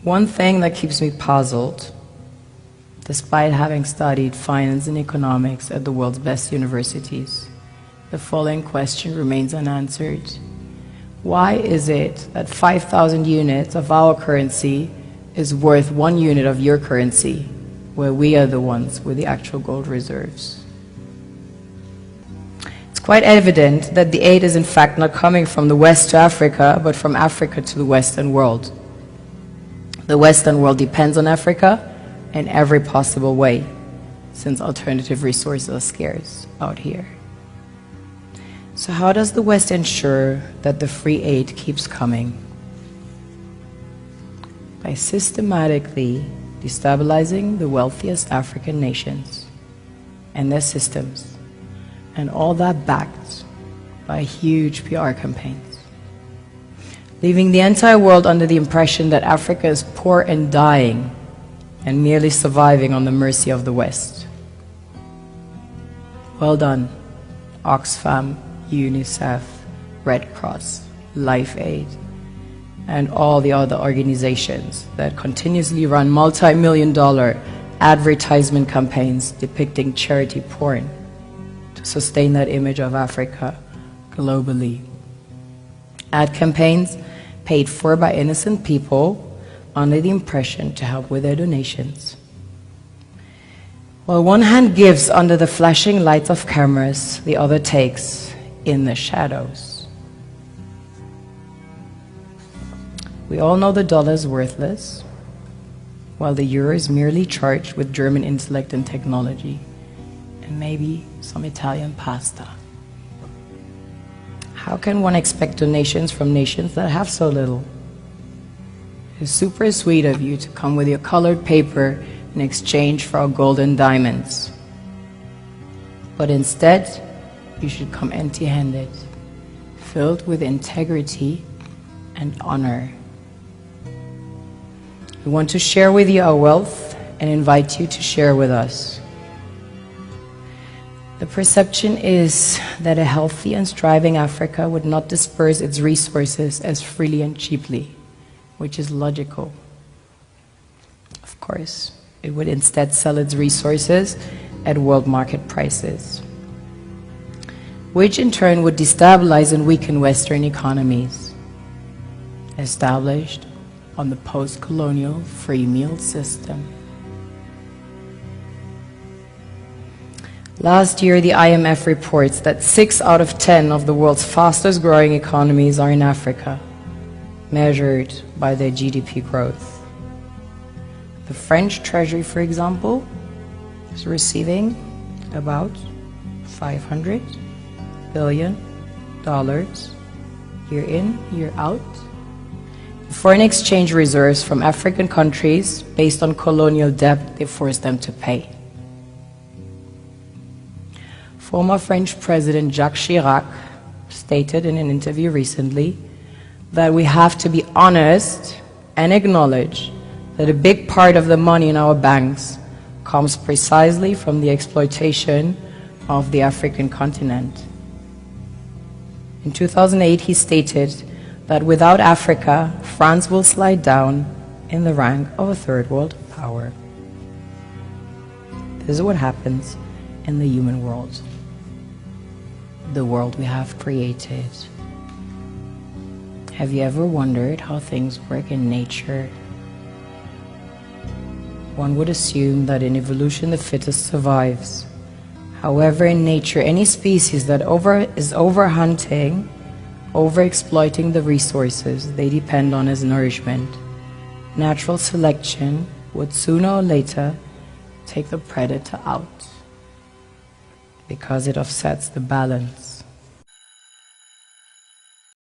One thing that keeps me puzzled, despite having studied finance and economics at the world's best universities, the following question remains unanswered. Why is it that 5,000 units of our currency is worth 1 unit of your currency, where we are the ones with the actual gold reserves? It's quite evident that the aid is in fact not coming from the West to Africa, but from Africa to the Western world. The Western world depends on Africa in every possible way, since alternative resources are scarce out here. So how does the West ensure that the free aid keeps coming? By systematically destabilizing the wealthiest African nations and their systems, and all that backed by huge PR campaigns, leaving the entire world under the impression that Africa is poor and dying and merely surviving on the mercy of the West. Well done, Oxfam, UNICEF, Red Cross, Life Aid, and all the other organizations that continuously run multi-million-dollar advertisement campaigns depicting charity porn to sustain that image of Africa globally. Ad campaigns paid for by innocent people under the impression to help with their donations. While one hand gives under the flashing lights of cameras, the other takes in the shadows. We all know the dollar is worthless, while the euro is merely charged with German intellect and technology, and maybe some Italian pasta. How can one expect donations from nations that have so little? It's super sweet of you to come with your colored paper in exchange for our gold and diamonds. But instead, you should come empty-handed, filled with integrity and honor. We want to share with you our wealth and invite you to share with us. The perception is that a healthy and striving Africa would not disperse its resources as freely and cheaply, which is logical. Of course, it would instead sell its resources at world market prices, which in turn would destabilize and weaken Western economies, established on the post-colonial free meal system. Last year, the IMF reports that 6 out of 10 of the world's fastest growing economies are in Africa, measured by their GDP growth. The French Treasury, for example, is receiving about $500 billion year in, year out. Foreign exchange reserves from African countries based on colonial debt they forced them to pay. Former French President Jacques Chirac stated in an interview recently that we have to be honest and acknowledge that a big part of the money in our banks comes precisely from the exploitation of the African continent. In 2008, he stated that without Africa, France will slide down in the rank of a third world power. This is what happens in the human world, the world we have created. Have you ever wondered how things work in nature? One would assume that in evolution the fittest survives. However, in nature, any species that is overhunting, overexploiting the resources they depend on as nourishment, natural selection would sooner or later take the predator out, because it offsets the balance.